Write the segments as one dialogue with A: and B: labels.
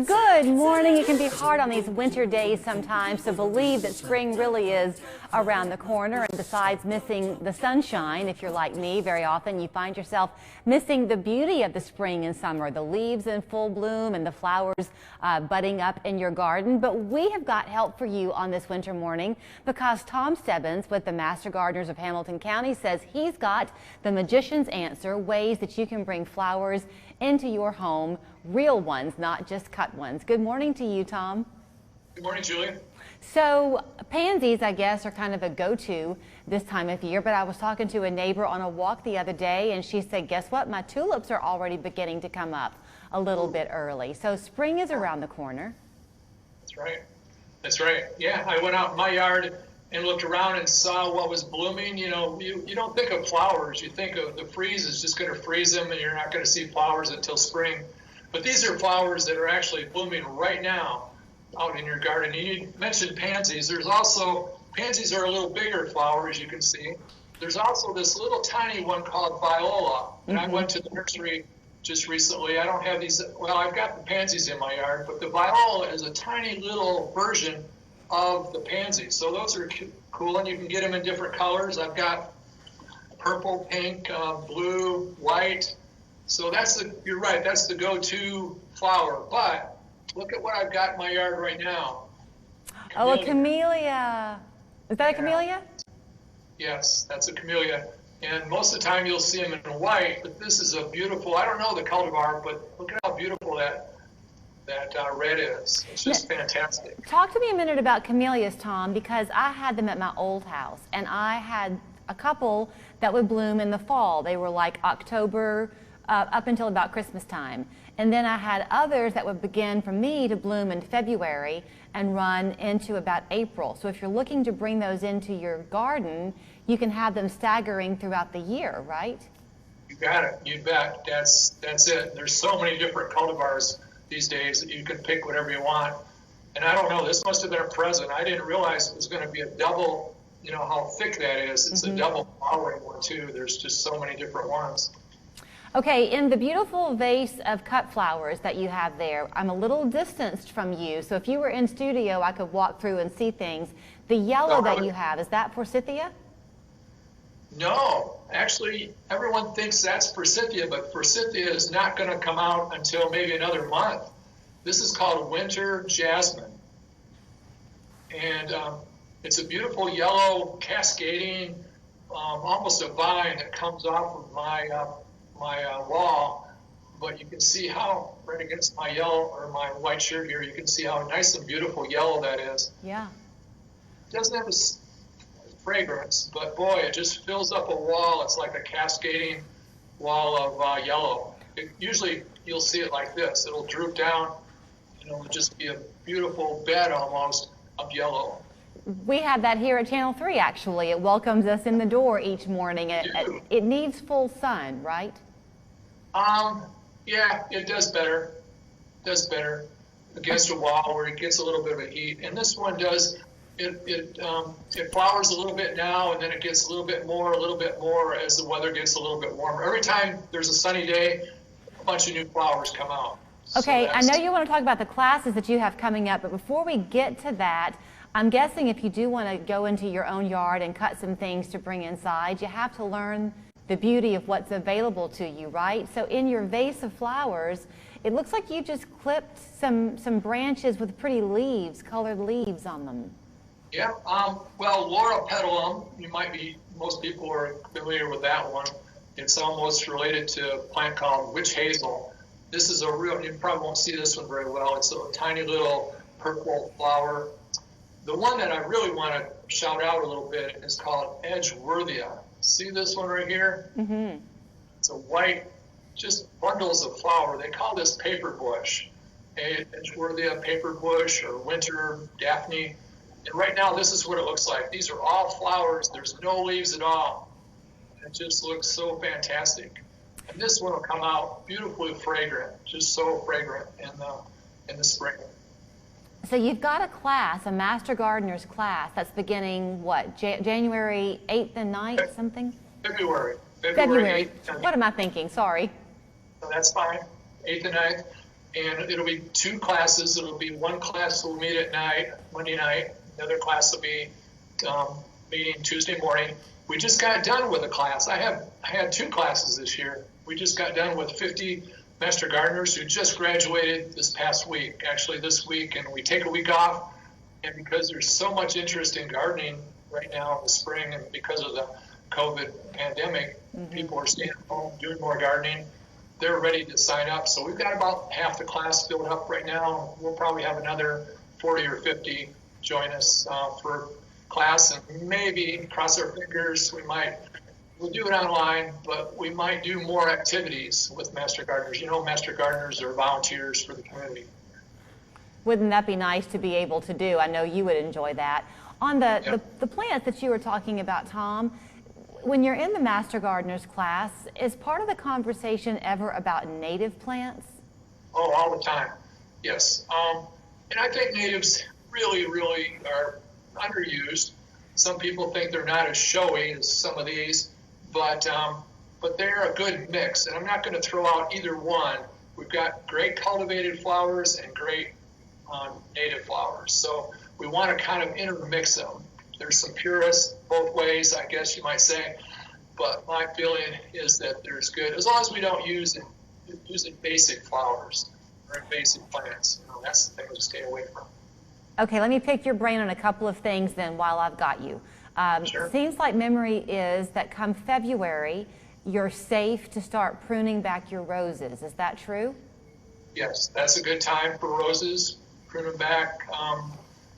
A: Good morning. It can be hard on these winter days sometimes to believe that spring really is around the corner. And besides missing the sunshine, if you're like me, very often you find yourself missing the beauty of the spring and summer, the leaves in full bloom and the flowers budding up in your garden. But we have got help for you on this winter morning because Tom Stebbins with the Master Gardeners of Hamilton County says he's got the magician's answer, ways that you can bring flowers into your home, real ones, not just cut ones. Good morning to you, Tom.
B: Good morning, Julia.
A: So pansies, I guess, are kind of a go-to this time of year, but I was talking to a neighbor on a walk the other day, and she said, guess what? My tulips are already beginning to come up a little bit early. So spring is around the corner.
B: That's right. That's right. Yeah, I went out in my yard and looked around and saw what was blooming. You know, you don't think of flowers. You think of the freeze is just going to freeze them and you're not going to see flowers until spring. But these are flowers that are actually blooming right now out in your garden. You mentioned pansies. There's also, pansies are a little bigger flower, as you can see. There's also this little tiny one called viola. And I went to the nursery just recently. I don't have these, well, I've got the pansies in my yard, but the viola is a tiny little version of the pansies. So those are cool, and you can get them in different colors. I've got purple, pink, blue, white. So that's the, you're right, that's the go-to flower. But look at what I've got in my yard right now.
A: Camellia. Oh, a camellia. Is that a camellia?
B: Yes, that's a camellia. And most of the time you'll see them in white, but this is a beautiful, I don't know the cultivar, but look at how beautiful that red is. It's just fantastic.
A: Talk to me a minute about camellias, Tom, because I had them at my old house, and I had a couple that would bloom in the fall. They were like October up until about Christmas time. And then I had others that would begin for me to bloom in February and run into about April. So if you're looking to bring those into your garden, you can have them staggering throughout the year, right?
B: You got it. You bet. That's it. There's so many different cultivars these days that you can pick whatever you want. And I don't know, this must have been a present. I didn't realize it was going to be a double, you know, how thick that is. It's a double flowering one too. There's just so many different ones.
A: Okay, in the beautiful vase of cut flowers that you have there, I'm a little distanced from you, so if you were in studio, I could walk through and see things. The yellow that you have, is that forsythia?
B: No, actually, everyone thinks that's forsythia, but forsythia is not going to come out until maybe another month. This is called winter jasmine. And it's a beautiful yellow, cascading, almost a vine that comes off of my wall, but you can see how right against my yellow or my white shirt here, you can see how nice and beautiful yellow that is.
A: Yeah.
B: It doesn't have a fragrance, but boy, it just fills up a wall. It's like a cascading wall of yellow. Usually you'll see it like this. It'll droop down and it'll just be a beautiful bed almost of yellow.
A: We have that here at Channel 3, actually. It welcomes us in the door each morning. It needs full sun, right?
B: Yeah, it does better. Does better against a wall where it gets a little bit of a heat. And this one does, it flowers a little bit now, and then it gets a little bit more as the weather gets a little bit warmer. Every time there's a sunny day, a bunch of new flowers come out.
A: Okay, so I know you want to talk about the classes that you have coming up, but before we get to that, I'm guessing if you do want to go into your own yard and cut some things to bring inside, you have to learn the beauty of what's available to you, right? So in your vase of flowers, it looks like you just clipped some branches with pretty leaves, colored leaves on them.
B: Yeah, well, Laura Petalum, most people are familiar with that one. It's almost related to a plant called witch hazel. This is a real, you probably won't see this one very well. It's a tiny little purple flower. The one that I really want to shout out a little bit is called Edgeworthia. See this one right here? It's a white, just bundles of flower. They call this paper bush. Edgeworthia paper bush or winter Daphne. And right now, this is what it looks like. These are all flowers. There's no leaves at all. It just looks so fantastic. And this one will come out beautifully fragrant, just so fragrant in the spring.
A: So you've got a class, a Master Gardener's class that's beginning, what, January 8th and 9th, something?
B: February.
A: February. What am I thinking? Sorry.
B: So that's fine, 8th and 9th. And it'll be 2 classes. It'll be one class will meet at night, Monday night. The other class will be meeting Tuesday morning. We just got done with a class. I had 2 classes this year. We just got done with 50 master gardeners who just graduated this past week, actually this week, and we take a week off. And because there's so much interest in gardening right now in the spring, and because of the COVID pandemic, people are staying at home doing more gardening. They're ready to sign up. So we've got about half the class filled up right now. We'll probably have another 40 or 50 join us for class, and maybe cross our fingers, we'll do it online, but we might do more activities with master gardeners. You know, master gardeners are volunteers for the community.
A: Wouldn't that be nice to be able to do? I know you would enjoy that. On the plants that you were talking about, Tom, when you're in the Master Gardeners class, is part of the conversation ever about native plants?
B: Oh, all the time, yes. And I think natives really, really are underused. Some people think they're not as showy as some of these, but they're a good mix. And I'm not going to throw out either one. We've got great cultivated flowers and great native flowers. So we want to kind of intermix them. There's some purists both ways, I guess you might say, but my feeling is that there's good, as long as we don't use basic flowers or basic plants. You know, that's the thing to stay away from.
A: Okay, let me pick your brain on a couple of things then while I've got you.
B: Sure.
A: Seems like memory is that come February, you're safe to start pruning back your roses. Is that true?
B: Yes, that's a good time for roses. Prune them back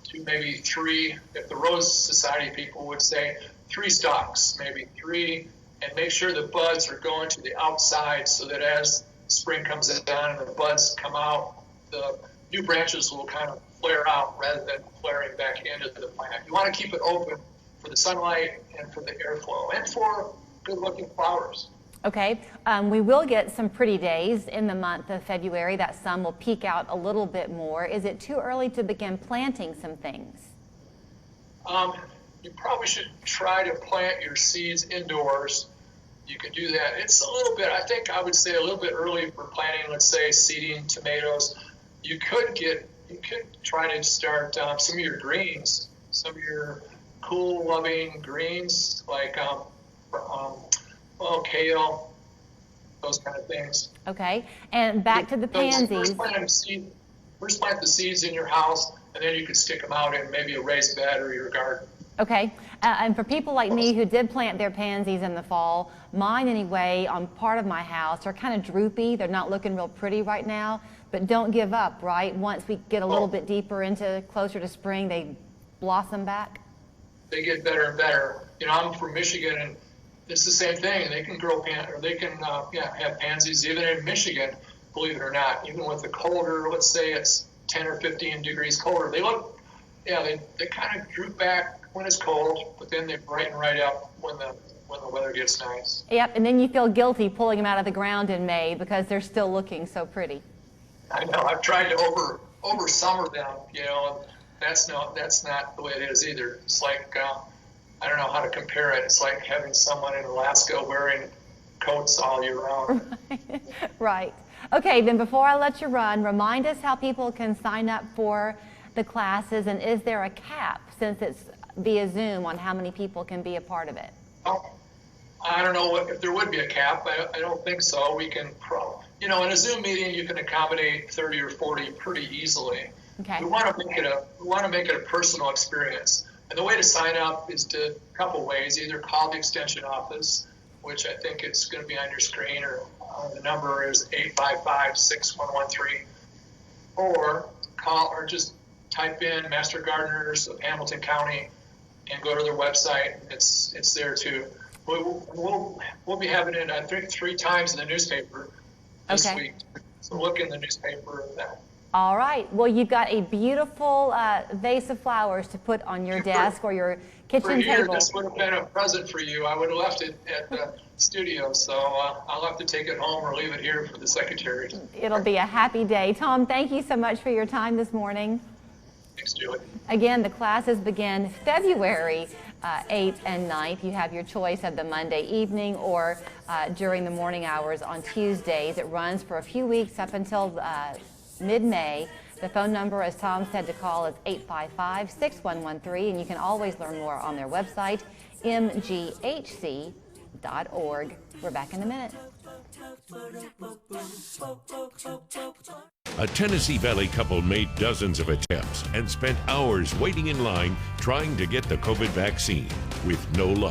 B: to maybe 3, if the Rose Society people would say 3 stalks, maybe 3, and make sure the buds are going to the outside so that as spring comes down and the buds come out, the new branches will kind of flare out rather than flaring back into the plant. You want to keep it open for the sunlight and for the airflow and for good looking flowers.
A: Okay, we will get some pretty days in the month of February. That sun will peak out a little bit more. Is it too early to begin planting some things?
B: You probably should try to plant your seeds indoors. You can do that. It's a little bit, I would say a little bit early for planting, let's say seeding tomatoes. You could try to start some of your greens, some of your cool loving greens like kale, those kind of things.
A: Okay, and back to the pansies.
B: First plant the seeds in your house, and then you can stick them out in maybe a raised bed or your garden.
A: Okay, and for people like me who did plant their pansies in the fall, mine anyway, on part of my house, are kind of droopy. They're not looking real pretty right now, but don't give up, right? Once we get a little bit deeper into closer to spring, they blossom back.
B: They get better and better. You know, I'm from Michigan, and it's the same thing. They can grow have pansies even in Michigan, believe it or not. Even with the colder, let's say it's 10 or 15 degrees colder, they look, they kind of droop back when it's cold, but then they brighten right up when the weather gets nice.
A: Yep, and then you feel guilty pulling them out of the ground in May because they're still looking so pretty.
B: I know. I've tried to over summer them, you know, and that's not the way it is either. It's like I don't know how to compare it. It's like having someone in Alaska wearing coats all year round.
A: Right. Okay, then before I let you run, remind us how people can sign up for the classes, and is there a cap, since it's via Zoom, on how many people can be a part of it?
B: Well, I don't know if there would be a cap. I don't think so. We can, in a Zoom meeting, you can accommodate 30 or 40 pretty easily.
A: Okay.
B: We want to make it a personal experience. And the way to sign up is a couple ways. Either call the extension office, which I think it's going to be on your screen, or the number is 855-6113, or just type in Master Gardeners of Hamilton County and go to their website. It's there too. We'll be having it, I think, 3 times in the newspaper this week. So look in the newspaper at that.
A: All right. Well, you've got a beautiful vase of flowers to put on your desk or your kitchen table.
B: This would have been a present for you. I would have left it at the studio, so I'll have to take it home or leave it here for the secretary.
A: It'll be a happy day. Tom, thank you so much for your time this morning.
B: Thanks, Julie.
A: Again, the classes begin February 8th and 9th. You have your choice of the Monday evening or during the morning hours on Tuesdays. It runs for a few weeks up until mid-May. The phone number, as Tom said, to call is 855-6113, and you can always learn more on their website, mghc.org. We're back in a minute.
C: A Tennessee Valley couple made dozens of attempts and spent hours waiting in line trying to get the COVID vaccine with no luck.